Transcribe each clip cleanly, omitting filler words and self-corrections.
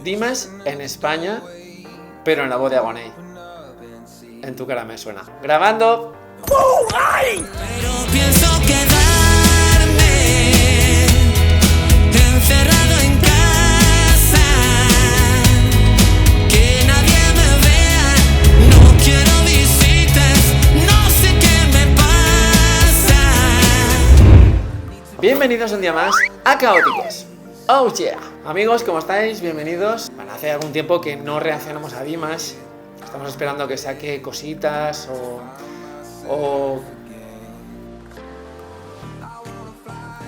Dimas en España, pero en la voz de Agoney. En tu cara me suena. ¡Grabando! ¡Ay! Pero pienso quedarme encerrado en casa, que nadie me vea, no quiero visitas, no sé qué me pasa. Bienvenidos un día más a Caóticos. ¡Oh yeah! Amigos, ¿cómo estáis? Bienvenidos. Bueno, hace algún tiempo que no reaccionamos a Dimas. Estamos esperando que saque cositas o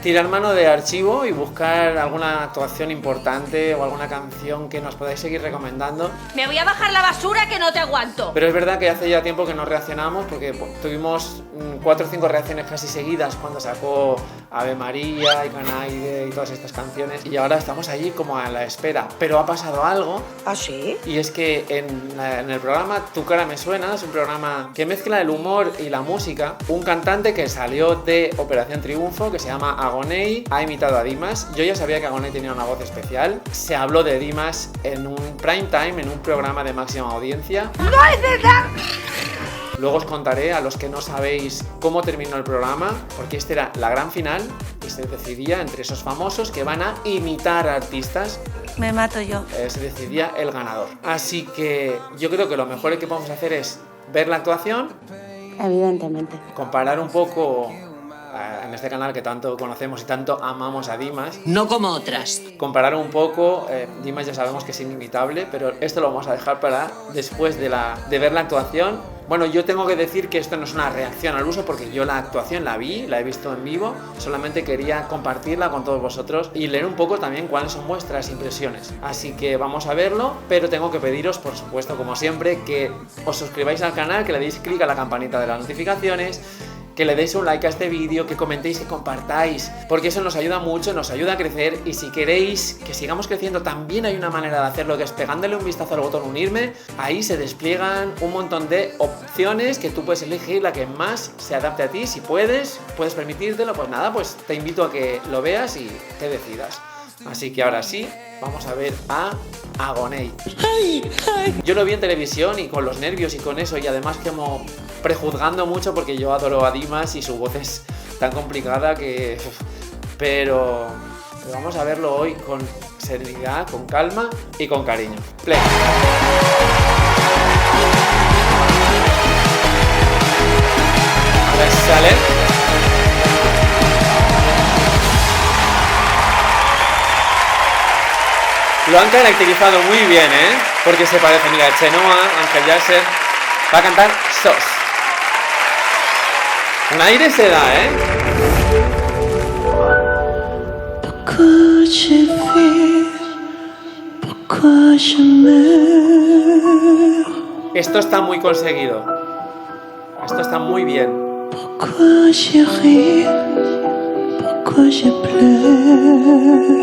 tirar mano de archivo y buscar alguna actuación importante o alguna canción que nos podáis seguir recomendando. Me voy a bajar la basura que no te aguanto. Pero es verdad que hace ya tiempo que no reaccionamos porque tuvimos 4 o 5 reacciones casi seguidas cuando sacó Ave María y Canaide y todas estas canciones, y ahora estamos allí como a la espera. Pero ha pasado algo. ¿Ah, sí? Y es que en el programa Tu cara me suena, es un programa que mezcla el humor y la música. Un cantante que salió de Operación Triunfo, que se llama Agoney, ha imitado a Dimas. Yo ya sabía que Agoney tenía una voz especial. Se habló de Dimas en un prime time, en un programa de máxima audiencia. ¡No es verdad! Luego os contaré, a los que no sabéis, cómo terminó el programa, porque esta era la gran final y se decidía entre esos famosos que van a imitar a artistas. Me mato yo. Se decidía el ganador. Así que yo creo que lo mejor que podemos hacer es ver la actuación, evidentemente, comparar un poco en este canal que tanto conocemos y tanto amamos a Dimas. No como otras. Comparar un poco, Dimas ya sabemos que es inimitable, pero esto lo vamos a dejar para después de ver la actuación. Bueno, yo tengo que decir que esto no es una reacción al uso porque yo la actuación la vi, la he visto en vivo, solamente quería compartirla con todos vosotros y leer un poco también cuáles son vuestras impresiones. Así que vamos a verlo, pero tengo que pediros, por supuesto, como siempre, que os suscribáis al canal, que le deis clic a la campanita de las notificaciones, que le deis un like a este vídeo, que comentéis, que compartáis, porque eso nos ayuda mucho, nos ayuda a crecer. Y si queréis que sigamos creciendo, también hay una manera de hacerlo, que es pegándole un vistazo al botón unirme. Ahí se despliegan un montón de opciones que tú puedes elegir la que más se adapte a ti. Si puedes permitírtelo, pues nada, pues te invito a que lo veas y te decidas. Así que ahora sí, vamos a ver a Agoney. Yo lo vi en televisión y con los nervios y con eso, y además como prejuzgando mucho porque yo adoro a Dimas y su voz es tan complicada que... Pero vamos a verlo hoy con serenidad, con calma y con cariño. Play. A ver si sale. Lo han caracterizado muy bien, porque se parece, mira, Chenoa, Ángel Yasser. Va a cantar SOS. Un aire se da, Pourquoi je vis, pourquoi je meurs. Esto está muy conseguido. Esto está muy bien. Pourquoi je ris, pourquoi je pleure.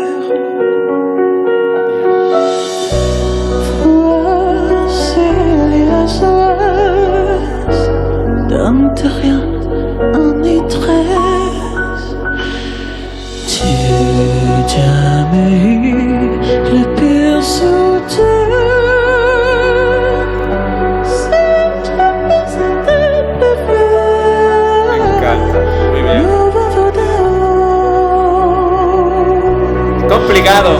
Donne rien en détresse. Tu n'as jamais eu le pire soutien. Me encanta. Muy bien. Complicado.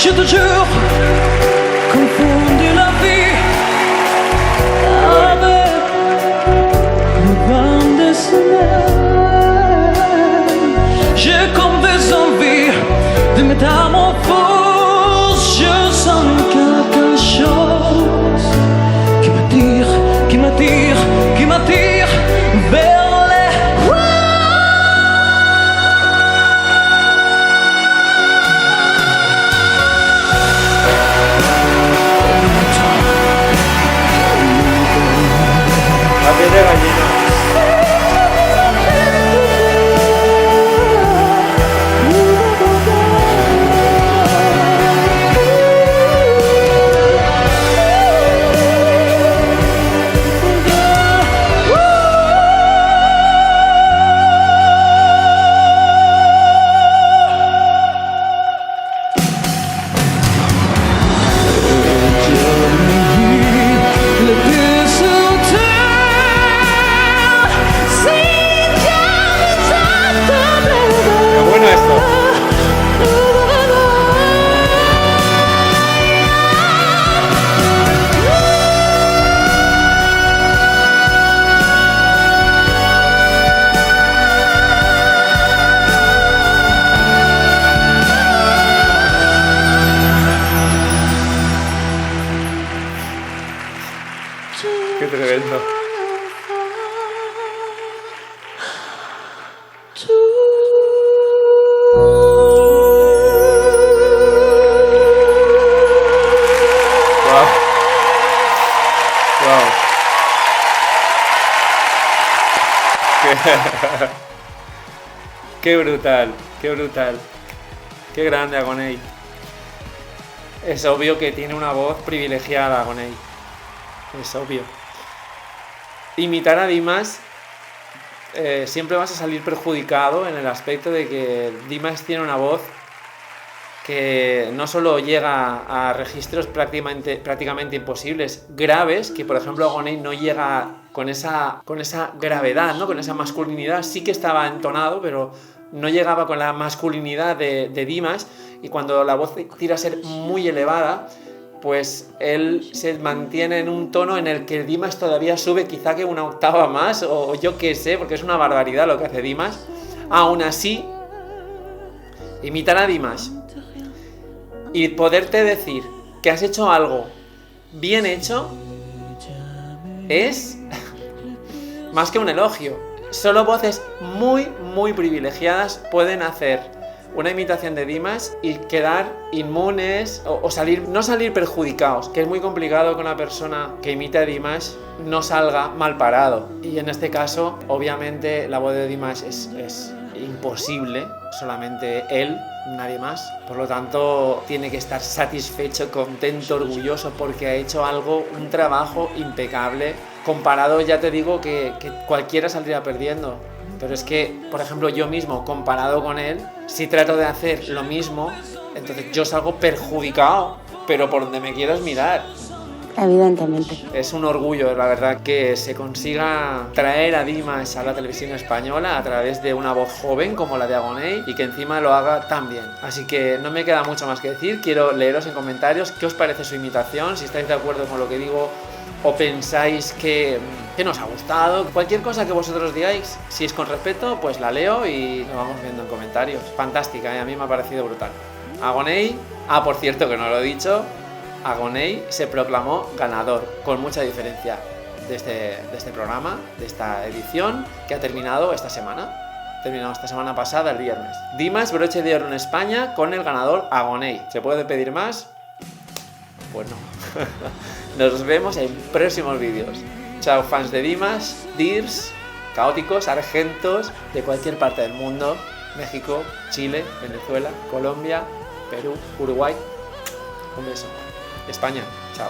Je te jure, confondre la vie avec le vent des semaines. J'ai comme des envies de métamorphose. Je sens quelque chose qui m'attire vers les... La piel de gallina. Qué tremendo. Wow. Wow. Qué brutal, qué brutal. Qué grande Agoney. Es obvio que tiene una voz privilegiada Agoney. Es obvio. Imitar a Dimas, siempre vas a salir perjudicado en el aspecto de que Dimas tiene una voz que no solo llega a registros prácticamente imposibles, graves, que por ejemplo Agoney no llega con esa gravedad, ¿no? Con esa masculinidad. Sí que estaba entonado, pero no llegaba con la masculinidad de Dimas, y cuando la voz tira a ser muy elevada, pues él se mantiene en un tono en el que Dimas todavía sube quizá que una octava más, o yo qué sé, porque es una barbaridad lo que hace Dimas. Aún así, imitar a Dimas y poderte decir que has hecho algo bien hecho es más que un elogio. Solo voces muy, muy privilegiadas pueden hacer una imitación de Dimas y quedar inmunes o no salir perjudicados, que es muy complicado que una persona que imita a Dimas no salga mal parado. Y en este caso, obviamente, la voz de Dimas es imposible, solamente él, nadie más. Por lo tanto, tiene que estar satisfecho, contento, orgulloso, porque ha hecho un trabajo impecable. Comparado, ya te digo que cualquiera saldría perdiendo. Pero es que, por ejemplo, yo mismo, comparado con él, si trato de hacer lo mismo, entonces yo salgo perjudicado, pero por donde me quieras mirar. Evidentemente. Es un orgullo, la verdad, que se consiga traer a Dimas a la televisión española a través de una voz joven como la de Agoney, y que encima lo haga tan bien. Así que no me queda mucho más que decir. Quiero leeros en comentarios qué os parece su imitación, si estáis de acuerdo con lo que digo o pensáis que nos ha gustado. Cualquier cosa que vosotros digáis, si es con respeto, pues la leo y lo vamos viendo en comentarios. Fantástica, a mí me ha parecido brutal. Agoney, por cierto, que no lo he dicho, Agoney se proclamó ganador con mucha diferencia de este programa, de esta edición que ha terminado esta semana. Terminado esta semana pasada, el viernes. Dimas, broche de oro en España con el ganador Agoney. ¿Se puede pedir más? Pues no. Nos vemos en próximos vídeos. Chao, fans de Dimas, Dirs, caóticos, argentos de cualquier parte del mundo. México, Chile, Venezuela, Colombia, Perú, Uruguay. Un beso. España. Chao.